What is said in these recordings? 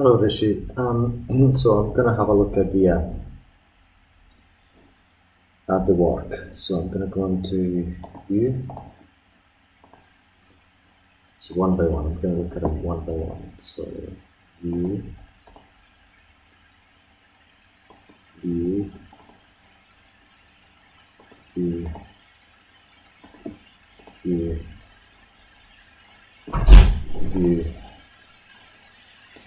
Hello, Rishi. So I'm gonna have a look at the work. So I'm gonna go into view. So one by one, I'm gonna look at them one by one. So view, view, view, view, view,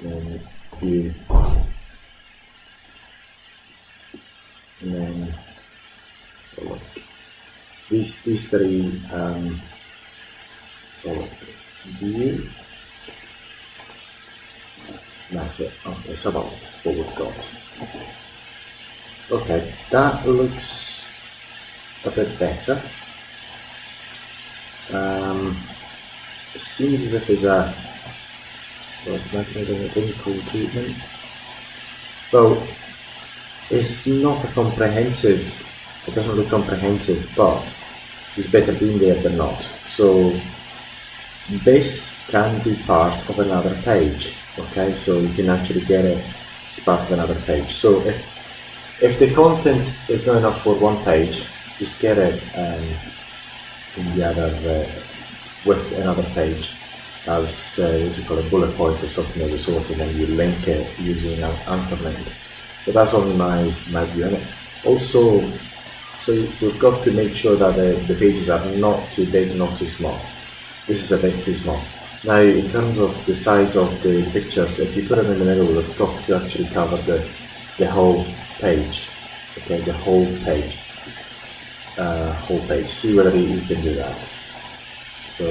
then view, and then so look. These three. So look, view. That's it. Okay, so about what we've got. Okay, that looks a bit better. It seems as if there's a cool treatment. Well, it's not a comprehensive. It doesn't look comprehensive, but it's better being there than not. So this can be part of another page. Okay, so you can actually get it as part of another page. So if the content is not enough for one page, just get it in the other with another page as what you call a bullet point or something of the sort, and then you link it using anchor links. But that's only my view on it. Also, so we've got to make sure that the pages are not too big, not too small. This is a bit too small. Now, in terms of the size of the pictures, if you put them in the middle, we've got to actually cover the whole page. Okay, the whole page. See whether you can do that. So,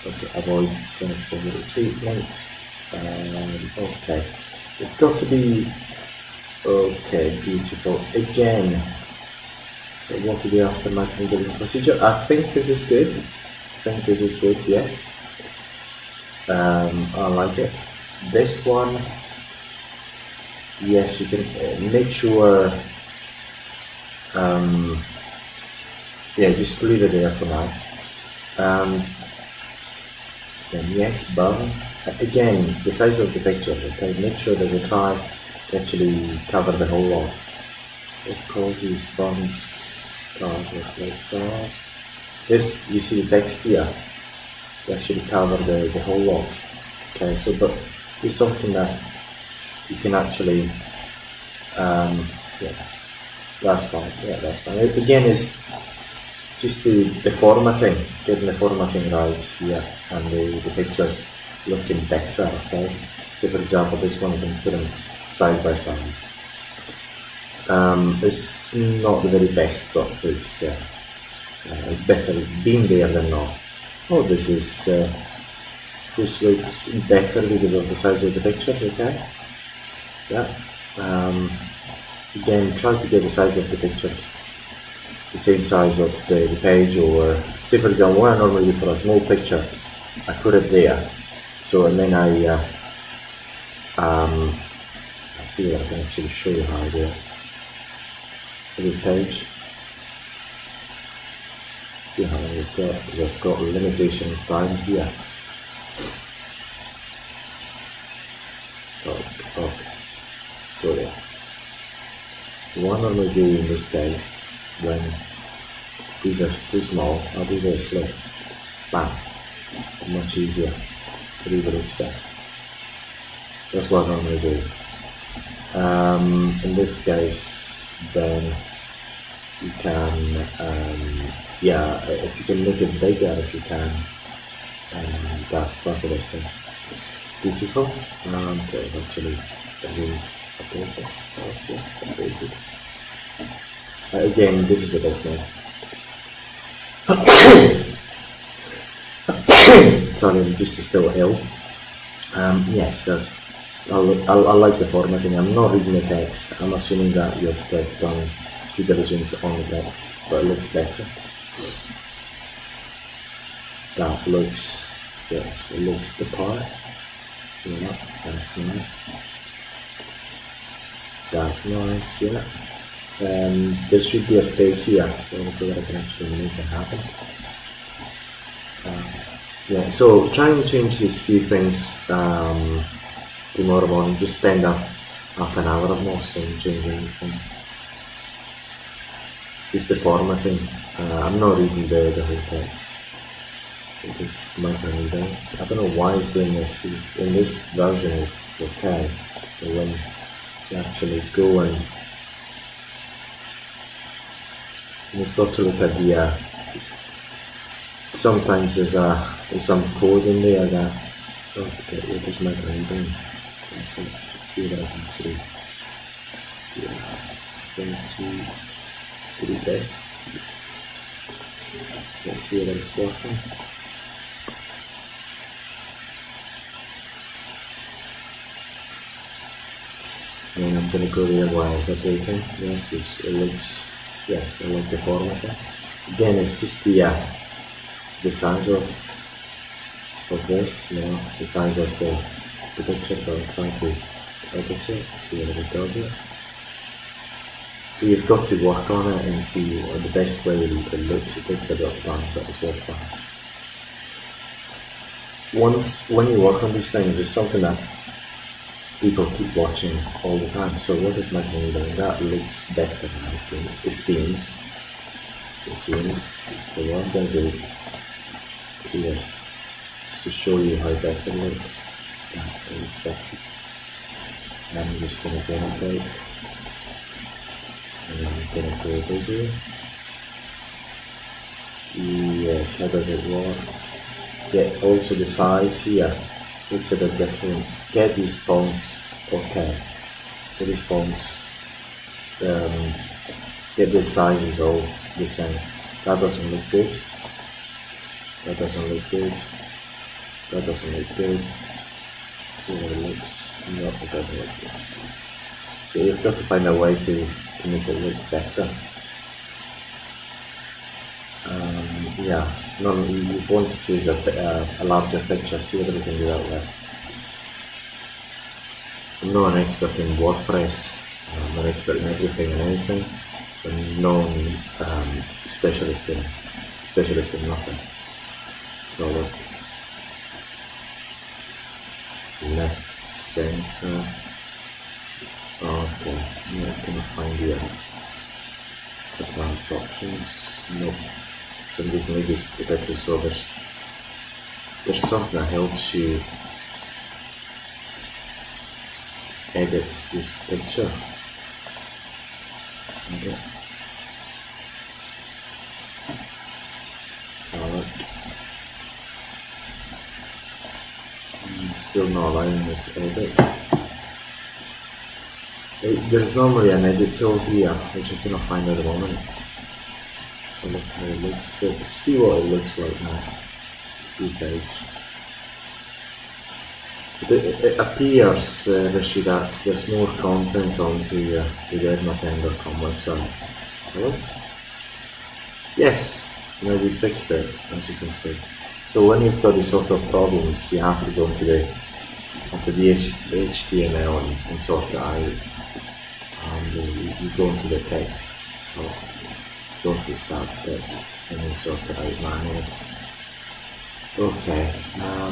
okay, avoid exposure treatment. Okay, it's got to be okay, beautiful. Again, what to do after marketing building procedure? I think this is good. Yes. I like it. This one, yes, you can make sure. Yeah, just leave it there for now. And then yes, but again, the size of the picture. Okay, make sure that we try to actually cover the whole lot. What causes bumps? Can't replace stars. This, you see the text here, you actually cover the whole lot. Okay, so but it's something that you can actually, yeah, that's fine. Yeah, that's fine. Again, is just the formatting, getting the formatting right here, and the pictures looking better. Okay, so for example, this one you can put them side by side. It's not the very best, but it's better being there than not. Oh, this looks better because of the size of the pictures. Okay, yeah. Again, try to get the size of the pictures the same size of the page, or say for example, what I normally do for a small picture, I put it there. So and then I see what I can actually show you how I do it. Every page. See how many we've got, because I've got a limitation of time here. Okay. So there. So what I normally do in this case, when these are too small, I'll do this, look, bam, much easier, it even looks better. That's what I normally do. In this case, then you can, yeah, if you can make it bigger, if you can, that's the best thing. Beautiful. So actually, update it. Okay, updated. Again, this is the best one. Sorry, I'm just still ill. Yes, that's. I like the formatting. I'm not reading the text. I'm assuming that you've done due diligence on the text, but it looks better. That looks, yes, it looks the part. Yeah, that's nice. That's nice, yeah. There should be a space here, so hopefully I can actually make it happen. Yeah, so try and change these few things to tomorrow morning, just spend half an hour at most on changing these things. Just the formatting. I'm not reading the whole text. It is microneedling. I don't know why it's doing this, because in this version it's okay. But when you actually go and you've got to look at the sometimes there's some code in there that it is microneedling. Let's see if I can actually going to do this. Let's see if it's working. And then I'm going to go there while it's updating. Yes, it looks, yes, I like the formatting. Again, it's just the size of this, the size of the picture, but I'm trying to edit it, see if it does it. So you've got to work on it and see the best way it looks. It takes a bit of time, but it's worth it. When you work on these things, it's something that people keep watching all the time. So what is microneedling? That looks better now, it seems. So what I'm going to do this, just to show you how better it looks. Yeah, it looks better. I'm just going to demonstrate. And I'm going to go visual. Yes, how does it work? Yeah, also the size here looks a bit different. Get these fonts, okay. Get these fonts, get the sizes all the same. That doesn't look good. That doesn't look good. That doesn't look good. See how it looks. No, it doesn't look good. So you've got to find a way to make it look better. Yeah, no, you want to choose a larger picture, see whether we can do that way. I'm not an expert in WordPress, I'm an expert in everything and anything, I'm not specialist in nothing. So look, left, center, okay, yeah, can I find the advanced options? Nope. Some reason maybe it's a bit too slow. There's something that helps you edit this picture. Okay. Alright. Still not allowing me to edit. There's normally an edit tool here, which I cannot find at the moment. Look how it looks. So see what it looks like now. View page. It appears, Rishi, that there's more content onto the dermapen.com website. Hello? Yes, now we fixed it, as you can see. So when you've got these sort of problems, you have to go into the HTML and sort it out. And you go into the text. Go to the start text and then sort it out manually. Okay,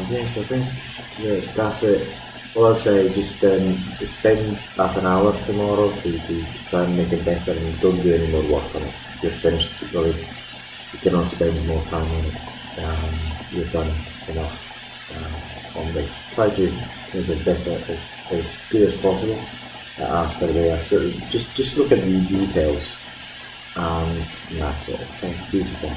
yes, I think that's it. Well, I'll say just spend half an hour tomorrow to try and make it better, and don't do any more work on it. You're finished, really. You cannot spend more time on it. You've done enough on this. Try to make it better, as good as possible after there. So just look at the details. And that's it. Okay, beautiful.